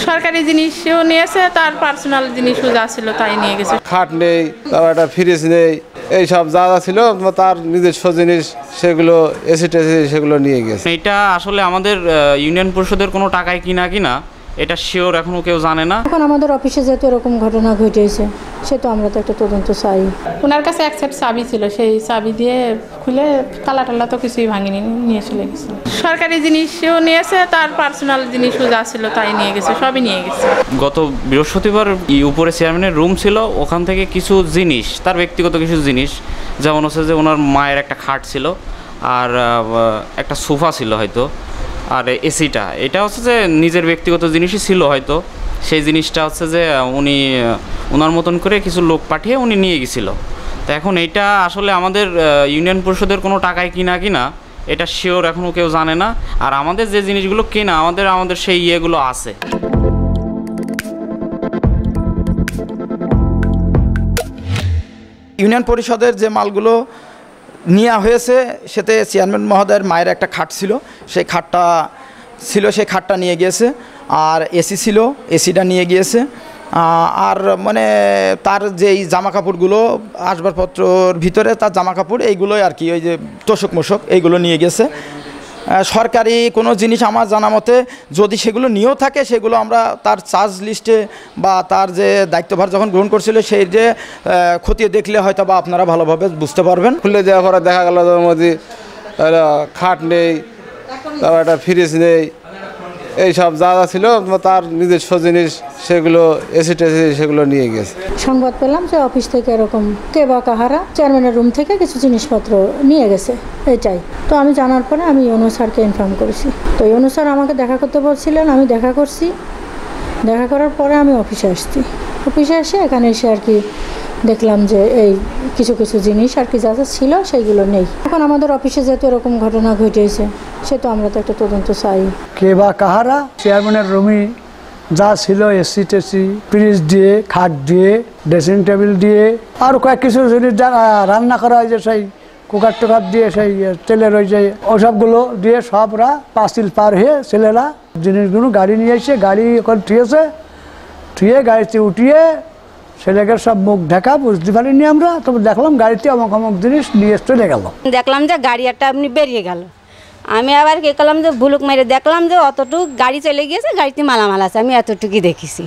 সরকারি জিনিসও নিয়েছে, তার পার্সোনাল জিনিসও যা ছিল তাই নিয়ে গেছে। খাট নেই, তারপর একটা ফ্রিজ নেই, এইসব যা যা ছিল তার নিজস্ব জিনিস সেগুলো এসি টেসি সেগুলো নিয়ে গেছে। এটা আসলে আমাদের ইউনিয়ন পরিষদের কোনো টাকায় কিনা এটা শিওর এখনো কেউ জানে না। এখন আমাদের অফিসে যেহেতু এরকম ঘটনা ঘটেছে, সে তো আমরা তো একটা তদন্ত চাই। ওনার কাছে এক সেট চাবি ছিল, সেই চাবি দিয়ে খুলে তালা টালা তো কিছুই ভাঙিনি, নিয়ে চলে গেছে। সরকারি জিনিসও নিয়েছে, তার পার্সোনাল জিনিসও যা ছিল তাই নিয়ে গেছে, সবই নিয়ে গেছে। গত বৃহস্পতিবার উপরে চেয়ারম্যানের রুম ছিল, ওখান থেকে কিছু জিনিস, তার ব্যক্তিগত কিছু জিনিস, যেমন হচ্ছে যে ওনার মায়ের একটা খাট ছিল, আর একটা সোফা ছিল হয়তো, আর এসিটা, এটা হচ্ছে যে নিজের ব্যক্তিগত জিনিসই ছিল হয়তো। সেই জিনিসটা হচ্ছে যে উনি ওনার মতন করে কিছু লোক পাঠিয়ে উনি নিয়ে গেছিলো। তো এখন এইটা আসলে আমাদের ইউনিয়ন পরিষদের কোনো টাকায় কিনা এটা শিওর এখনও কেউ জানে না। আর আমাদের যে জিনিসগুলো কেনা আমাদের সেই ইয়েগুলো আছে। ইউনিয়ন পরিষদের যে মালগুলো নেওয়া হয়েছে, সেতে চেয়ারম্যান মহোদয়ের মায়ের একটা খাট ছিল, সেই খাটটা নিয়ে গিয়েছে। আর এসি ছিল, এসিটা নিয়ে গিয়েছে। আর মানে তার যেই জামা কাপড়গুলো আসবাবপত্রর ভিতরে, তার জামা কাপড় এইগুলোই আর কি, ওই যে তোষক মোষক এইগুলো নিয়ে গেছে। সরকারি কোনো জিনিস আমার জানা মতে যদি সেগুলো নিয়েও থাকে, সেগুলো আমরা তার চার্জ লিস্টে বা তার যে দায়িত্বভার যখন গ্রহণ করছিল সেই যে খতিয়ে দেখলে হয়তো বা আপনারা ভালোভাবে বুঝতে পারবেন। খুলে দেওয়ার পরে দেখা গেল ওর মধ্যে খাট নেই, তারপর একটা ফ্রিজ নেই, এইসব যা যা ছিল তার নিজস্ব জিনিস সেগুলো এসি টেসি সেগুলো নিয়ে গেছে। সংবাদ পেলাম যে অফিস থেকে এরকম কে বা কাহারা চেয়ারম্যানের রুম থেকে কিছু জিনিসপত্র নিয়ে গেছে, এটাই। তো আমি জানার পরে আমি ইউনো স্যারকে ইনফর্ম করেছি। তো ইউনো স্যার আমাকে দেখা করতে বলছিলেন, আমি দেখা করছি। দেখা করার পরে আমি অফিসে আসছি। অফিসে এসে এখানে এসে আর কি দেখলাম যে এই কিছু জিনিস আর কি যা যা ছিল সেইগুলো নেই। এখন আমাদের অফিসে যেহেতু এরকম ঘটনা ঘটেছে, সে তো আমরা তো একটা তদন্ত চাই। কে বা কাহারা চেয়ারম্যানের রুমে যা ছিল, এসি টেসি, ফ্রিজ দিয়ে, খাট দিয়ে, ড্রেসিং টেবিল দিয়ে, আর কয়েক কিছু জিনিস যা রান্না করা হয় যে সেই কুকার টুকার দিয়ে, সেই তেলের ওই যে ওসবগুলো দিয়ে সবরা পাঁচিল পার হয়ে ছেলেরা জিনিসগুলো গাড়ি নিয়ে এসে গাড়ি ওখানে থুয়ে গাড়িতে উঠিয়ে ছেলেকে সব মুখ ঢাকা বুঝতে পারিনি আমরা। তবে দেখলাম গাড়িতে অমুক জিনিস নিয়ে চলে গেল। দেখলাম যে গাড়ি একটা আপনি বেরিয়ে গেল। আমি আবার কে করলাম যে ভুলুক মেরে দেখলাম যে অতটুকু গাড়ি চলে গিয়েছে, গাড়িতে মালামাল আছে, আমি এতটুকুই দেখেছি।